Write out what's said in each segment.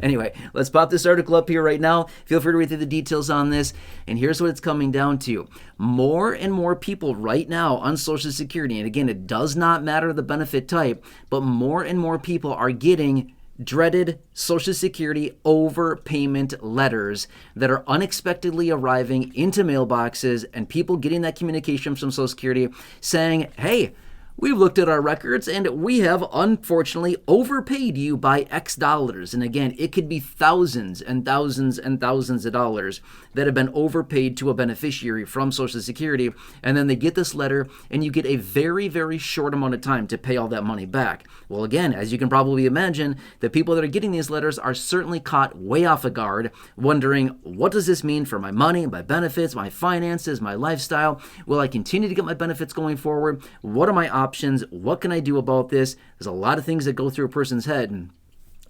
Anyway, let's pop this article up here right now. Feel free to read through the details on this. And here's what it's coming down to. More and more people right now on Social Security, and again, it does not matter the benefit type, but more and more people are getting dreaded Social Security overpayment letters that are unexpectedly arriving into mailboxes, and people getting that communication from Social Security saying, hey, we've looked at our records and we have unfortunately overpaid you by X dollars. And again, it could be thousands and thousands and thousands of dollars that have been overpaid to a beneficiary from Social Security. And then they get this letter and you get a very, very short amount of time to pay all that money back. Well, again, as you can probably imagine, the people that are getting these letters are certainly caught way off a guard, wondering, what does this mean for my money, my benefits, my finances, my lifestyle? Will I continue to get my benefits going forward? What are my options? What can I do about this? There's a lot of things that go through a person's head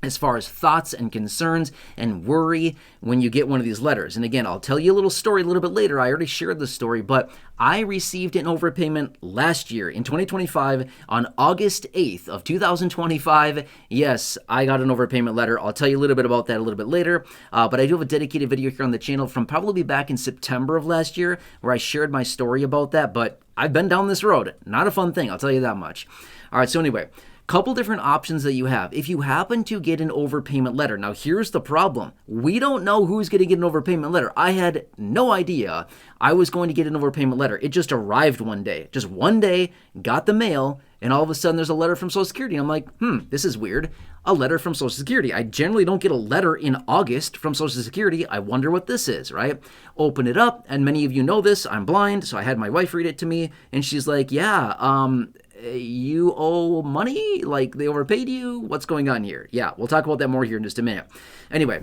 as far as thoughts and concerns and worry when you get one of these letters. And again, I'll tell you a little story a little bit later. I already shared the story, but I received an overpayment last year in 2025 on August 8th of 2025. Yes, I got an overpayment letter. I'll tell you a little bit about that a little bit later, but I do have a dedicated video here on the channel from probably back in September of last year where I shared my story about that, but I've been down this road. Not a fun thing, I'll tell you that much. All right, so anyway, couple different options that you have. If you happen to get an overpayment letter, now here's the problem. We don't know who's going to get an overpayment letter. I had no idea I was going to get an overpayment letter. It just arrived one day. Just one day, got the mail, and all of a sudden there's a letter from Social Security. I'm like, this is weird. A letter from Social Security. I generally don't get a letter in August from Social Security. I wonder what this is, right? Open it up, and many of you know this. I'm blind, so I had my wife read it to me, and she's like, you owe money? Like they overpaid you? What's going on here? Yeah, we'll talk about that more here in just a minute. Anyway,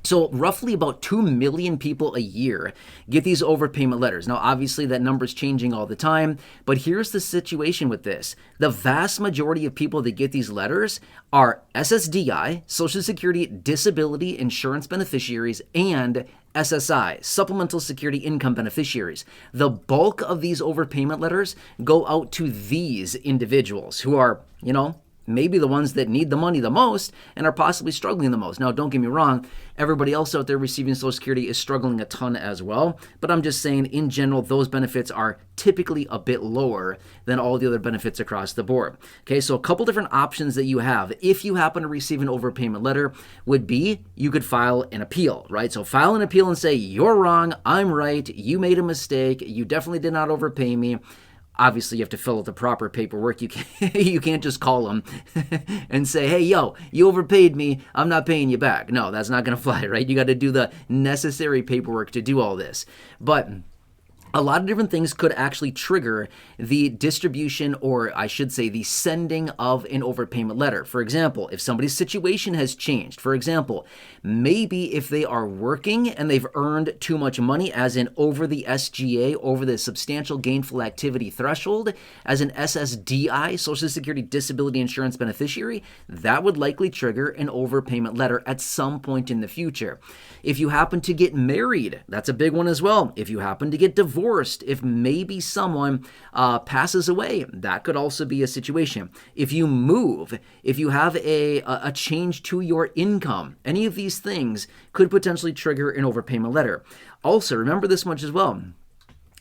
so roughly about 2 million people a year get these overpayment letters. Now, obviously that number is changing all the time, but here's the situation with this. The vast majority of people that get these letters are SSDI, Social Security Disability Insurance beneficiaries, and SSI, Supplemental Security Income beneficiaries. The bulk of these overpayment letters go out to these individuals who are, maybe the ones that need the money the most and are possibly struggling the most. Now, don't get me wrong, everybody else out there receiving Social Security is struggling a ton as well, but I'm just saying in general, those benefits are typically a bit lower than all the other benefits across the board. Okay, so a couple different options that you have if you happen to receive an overpayment letter would be you could file an appeal, right? So file an appeal and say, you're wrong, I'm right, you made a mistake, you definitely did not overpay me. Obviously, you have to fill out the proper paperwork. You can't just call them and say, hey, yo, you overpaid me. I'm not paying you back. No, that's not going to fly, right? You got to do the necessary paperwork to do all this. But a lot of different things could actually trigger the distribution, or I should say the sending of an overpayment letter. For example, if somebody's situation has changed, for example, maybe if they are working and they've earned too much money, as in over the SGA, over the substantial gainful activity threshold, as an SSDI, Social Security Disability Insurance beneficiary, that would likely trigger an overpayment letter at some point in the future. If you happen to get married, that's a big one as well. If you happen to get divorced, if maybe someone passes away, that could also be a situation. If you move, if you have a change to your income, any of these things could potentially trigger an overpayment letter. Also, remember this much as well.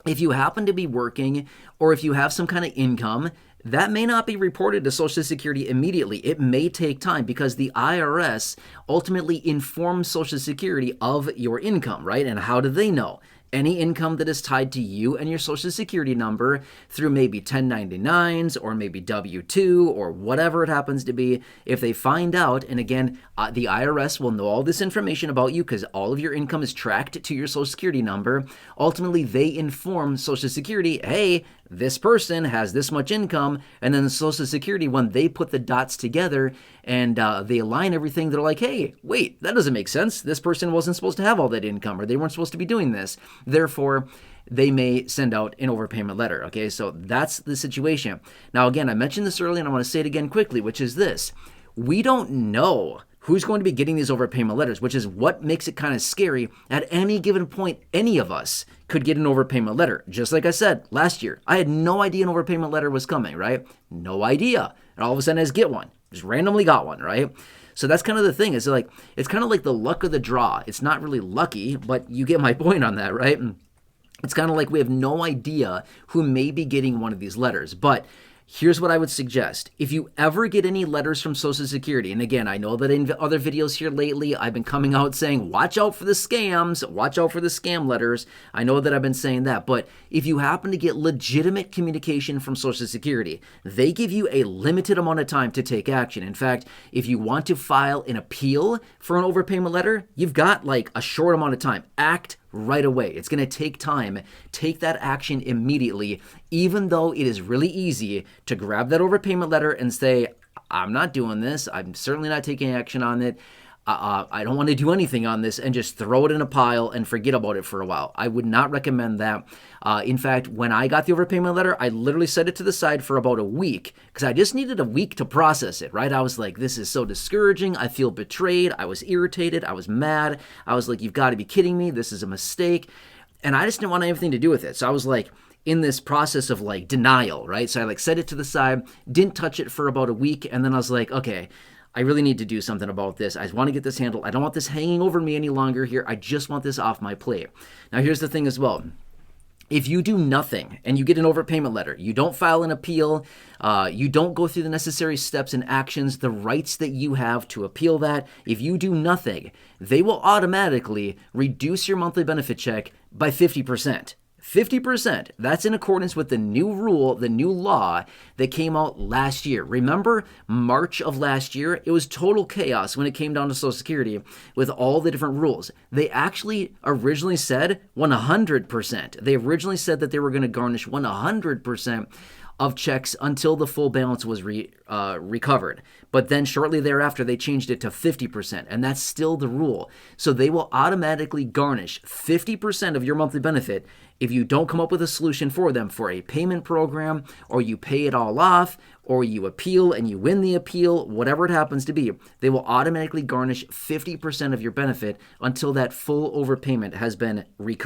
If you happen to be working or if you have some kind of income, that may not be reported to Social Security immediately. It may take time because the IRS ultimately informs Social Security of your income, right? And how do they know? Any income that is tied to you and your Social Security number through maybe 1099s or maybe W-2 or whatever it happens to be, if they find out, and again, the IRS will know all this information about you because all of your income is tracked to your Social Security number. Ultimately, they inform Social Security, hey, this person has this much income, and then Social Security, when they put the dots together and they align everything, they're like, hey, wait, that doesn't make sense. This person wasn't supposed to have all that income, or they weren't supposed to be doing this. Therefore, they may send out an overpayment letter, okay? So that's the situation. Now, again, I mentioned this earlier, and I want to say it again quickly, which is this. We don't know who's going to be getting these overpayment letters, which is what makes it kind of scary. At any given point, any of us could get an overpayment letter. Just like I said last year, I had no idea an overpayment letter was coming, right? No idea. And all of a sudden I just get one. Just randomly got one, right? So that's kind of the thing. It's like, it's kind of like the luck of the draw. It's not really lucky, but you get my point on that, right? It's kind of like we have no idea who may be getting one of these letters. But here's what I would suggest. If you ever get any letters from Social Security, and again, I know that in other videos here lately, I've been coming out saying, watch out for the scams, watch out for the scam letters. I know that I've been saying that, but if you happen to get legitimate communication from Social Security, they give you a limited amount of time to take action. In fact, if you want to file an appeal for an overpayment letter, you've got like a short amount of time. Act right away. It's going to take time. Take that action immediately, even though it is really easy to grab that overpayment letter and say, I'm not doing this. I'm certainly not taking action on it. I don't want to do anything on this, and just throw it in a pile and forget about it for a while. I would not recommend that. In fact, when I got the overpayment letter, I literally set it to the side for about a week because I just needed a week to process it, right? I was like, this is so discouraging. I feel betrayed. I was irritated. I was mad. I was like, you've got to be kidding me. This is a mistake. And I just didn't want anything to do with it. So I was like, in this process of like denial, right? So I like set it to the side, didn't touch it for about a week. And then I was like, okay, I really need to do something about this. I want to get this handled. I don't want this hanging over me any longer here. I just want this off my plate. Now, here's the thing as well. If you do nothing and you get an overpayment letter, you don't file an appeal, you don't go through the necessary steps and actions, the rights that you have to appeal that, if you do nothing, they will automatically reduce your monthly benefit check by 50%. 50%. That's in accordance with the new rule, the new law that came out last year. Remember, March of last year, it was total chaos when it came down to Social Security with all the different rules. They actually originally said 100%. They originally said that they were going to garnish 100% of checks until the full balance was recovered. But then shortly thereafter, they changed it to 50%, and that's still the rule. So they will automatically garnish 50% of your monthly benefit if you don't come up with a solution for them for a payment program, or you pay it all off, or you appeal and you win the appeal, whatever it happens to be. They will automatically garnish 50% of your benefit until that full overpayment has been recouped.